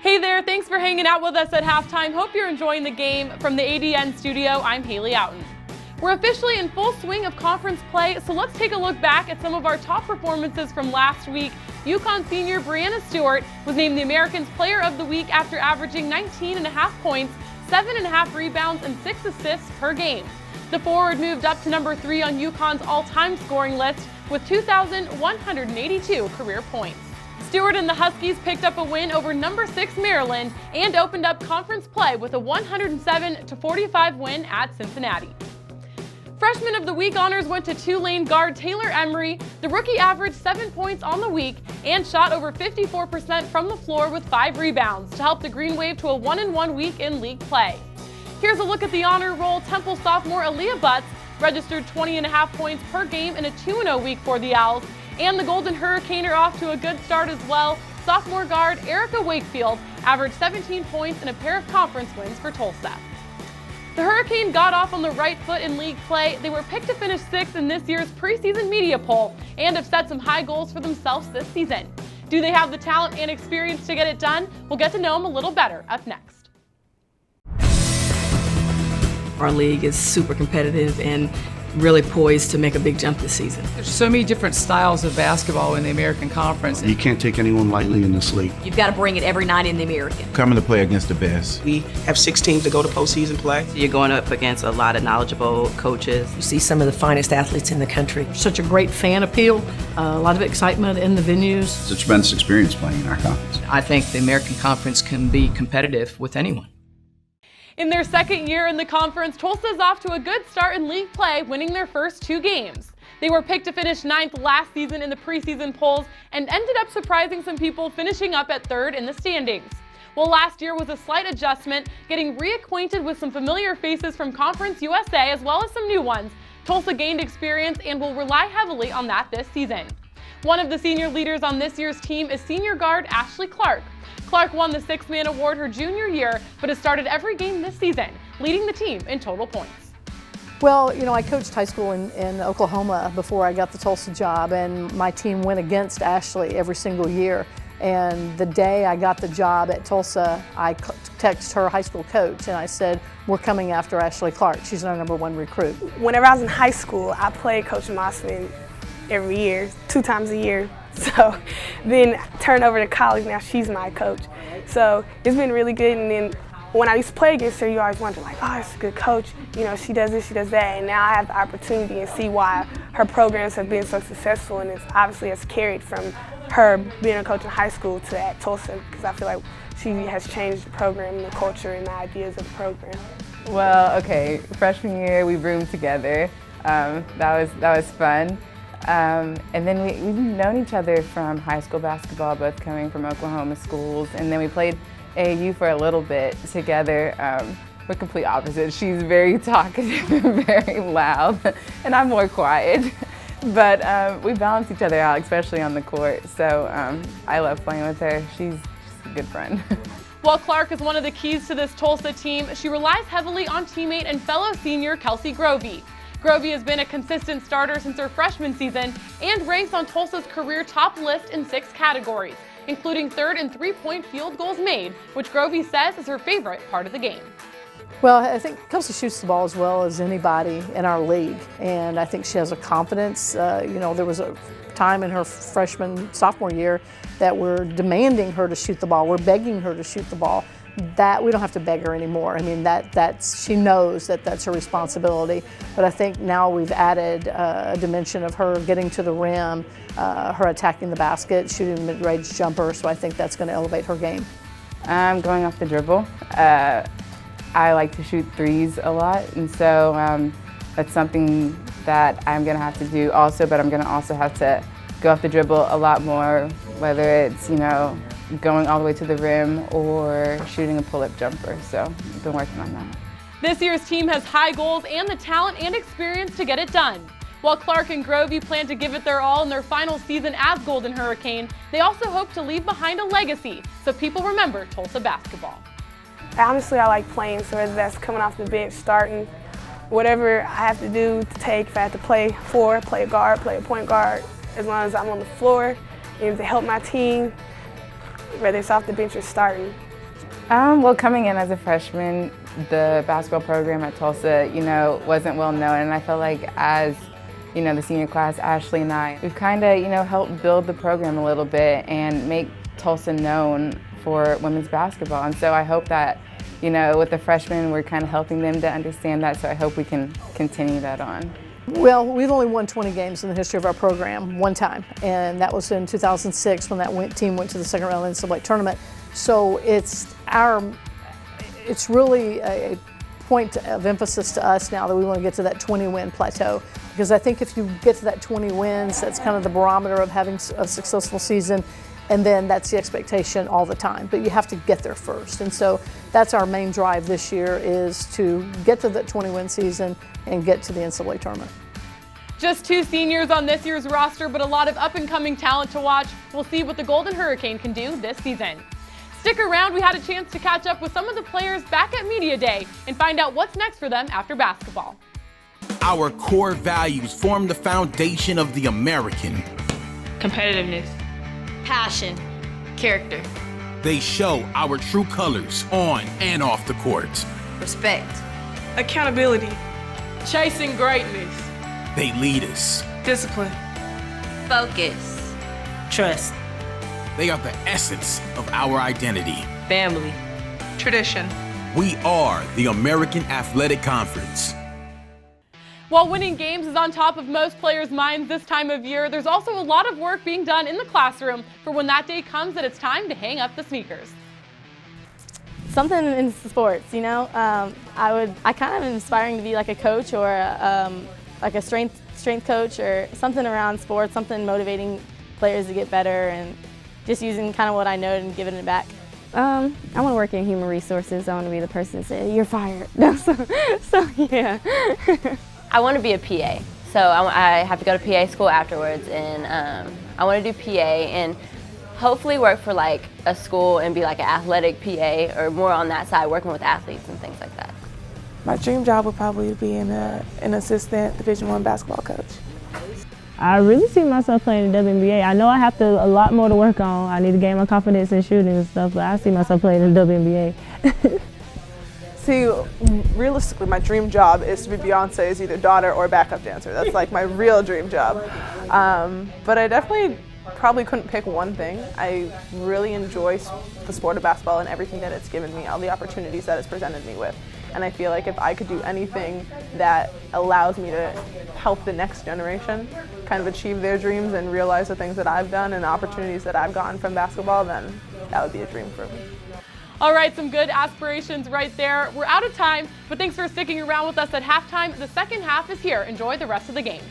Hey there, thanks for hanging out with us at halftime. Hope you're enjoying the game. From the ADN studio, I'm Haley Outen. We're officially in full swing of conference play, so let's take a look back at some of our top performances from last week. UConn senior Brianna Stewart was named the Americans Player of the Week after averaging 19.5 points, 7.5 rebounds, and 6 assists per game. The forward moved up to number 3 on UConn's all-time scoring list with 2,182 career points. Stewart and the Huskies picked up a win over number 6 Maryland and opened up conference play with a 107-45 win at Cincinnati. Freshman of the Week honors went to Tulane guard Taylor Emery. The rookie averaged 7 points on the week and shot over 54% from the floor with 5 rebounds to help the Green Wave to a 1-1 week in league play. Here's a look at the honor roll. Temple sophomore Aaliyah Butts registered 20.5 points per game in a 2-0 week for the Owls. And the Golden Hurricane are off to a good start as well. Sophomore guard Erica Wakefield averaged 17 points in a pair of conference wins for Tulsa. The Hurricane got off on the right foot in league play. They were picked to finish 6th in this year's preseason media poll and have set some high goals for themselves this season. Do they have the talent and experience to get it done? We'll get to know them a little better up next. Our league is super competitive and really poised to make a big jump this season. There's so many different styles of basketball in the American Conference. You can't take anyone lightly in this league. You've got to bring it every night in the American. Coming to play against the best. We have 6 teams to go to postseason play. So you're going up against a lot of knowledgeable coaches. You see some of the finest athletes in the country. Such a great fan appeal, a lot of excitement in the venues. It's a tremendous experience playing in our conference. I think the American Conference can be competitive with anyone. In their second year in the conference, Tulsa's off to a good start in league play, winning their first 2 games. They were picked to finish 9th last season in the preseason polls and ended up surprising some people, finishing up at 3rd in the standings. Well, last year was a slight adjustment, getting reacquainted with some familiar faces from Conference USA as well as some new ones. Tulsa gained experience and will rely heavily on that this season. One of the senior leaders on this year's team is senior guard Ashley Clark. Clark won the 6th-man award her junior year, but has started every game this season, leading the team in total points. Well, you know, I coached high school in Oklahoma before I got the Tulsa job, and my team went against Ashley every single year. And the day I got the job at Tulsa, I texted her high school coach and I said, we're coming after Ashley Clark. She's our #1 recruit. Whenever I was in high school, I played Coach Mossman every year, 2 times a year. So then turned over to college, now she's my coach. So it's been really good. And then when I used to play against her, you always wonder like, oh, it's a good coach. You know, she does this, she does that. And now I have the opportunity and see why her programs have been so successful. And it's obviously has carried from her being a coach in high school to at Tulsa, because I feel like she has changed the program and the culture and the ideas of the program. Well, okay, freshman year we roomed together. That was fun. And then we've known each other from high school basketball, both coming from Oklahoma schools, and then we played AAU for a little bit together. We're complete opposites. She's very talkative and very loud, and I'm more quiet. But we balance each other out, especially on the court, so I love playing with her. She's a good friend. While Clark is one of the keys to this Tulsa team, she relies heavily on teammate and fellow senior Kelsey Grovey. Grovey has been a consistent starter since her freshman season and ranks on Tulsa's career top list in 6 categories, including 3rd in 3-point field goals made, which Grovey says is her favorite part of the game. Well, I think Kelsey shoots the ball as well as anybody in our league, and I think she has a confidence. You know, there was a time in her sophomore year that we're demanding her to shoot the ball. We're begging her to shoot the ball. That we don't have to beg her anymore. I mean, that's she knows that that's her responsibility. But I think now we've added a dimension of her getting to the rim, her attacking the basket, shooting mid-range jumper. So I think that's going to elevate her game. Going off the dribble. I like to shoot threes a lot, and so that's something that I'm going to have to do also. But I'm going to also have to go off the dribble a lot more, whether it's, you know, going all the way to the rim or shooting a pull-up jumper. So I've been working on that. This year's team has high goals and the talent and experience to get it done. While Clark and Grovey plan to give it their all in their final season as Golden Hurricane, they also hope to leave behind a legacy so people remember Tulsa basketball. Honestly, I like playing, so whether that's coming off the bench, starting, whatever I have to do to take, if I have to play 4, play a guard, play a point guard, as long as I'm on the floor and to help my team, whether it's off the bench or starting, Well, coming in as a freshman, the basketball program at Tulsa, wasn't well known, and I feel like as, the senior class, Ashley and I, we've kind of, helped build the program a little bit and make Tulsa known for women's basketball. And so I hope that, with the freshmen, we're kind of helping them to understand that, so I hope we can continue that on. Well, we've only won 20 games in the history of our program one time, and that was in 2006 when that team went to the second round of the NCAA tournament. So it's really a point of emphasis to us now that we want to get to that 20-win plateau. Because I think if you get to that 20 wins, that's kind of the barometer of having a successful season, and then that's the expectation all the time. But you have to get there first. And so that's our main drive this year, is to get to that 20-win season and get to the NCAA tournament. Just 2 seniors on this year's roster, but a lot of up-and-coming talent to watch. We'll see what the Golden Hurricane can do this season. Stick around, we had a chance to catch up with some of the players back at Media Day and find out what's next for them after basketball. Our core values form the foundation of the American. Competitiveness. Passion. Character. They show our true colors on and off the court. Respect. Accountability. Chasing greatness. They lead us. Discipline. Focus. Trust. They are the essence of our identity. Family. Tradition. We are the American Athletic Conference. While winning games is on top of most players' minds this time of year, there's also a lot of work being done in the classroom for when that day comes that it's time to hang up the sneakers. Something in sports, I kind of am inspiring to be like a coach or like a strength coach or something around sports, something motivating players to get better and just using kind of what I know and giving it back. I want to work in human resources. I want to be the person that says, "You're fired." so yeah. I want to be a PA, so I have to go to PA school afterwards, and I want to do PA and hopefully work for like a school and be like an athletic PA or more on that side, working with athletes and things like that. My dream job would probably be an assistant Division I basketball coach. I really see myself playing in the WBA. I know I have a lot more to work on. I need to gain my confidence in shooting and stuff, but I see myself playing in the WBA. See, realistically, my dream job is to be Beyonce's either daughter or backup dancer. That's like my real dream job. But I definitely probably couldn't pick one thing. I really enjoy the sport of basketball and everything that it's given me, all the opportunities that it's presented me with. And I feel like if I could do anything that allows me to help the next generation kind of achieve their dreams and realize the things that I've done and the opportunities that I've gotten from basketball, then that would be a dream for me. All right, some good aspirations right there. We're out of time, but thanks for sticking around with us at halftime. The second half is here. Enjoy the rest of the game.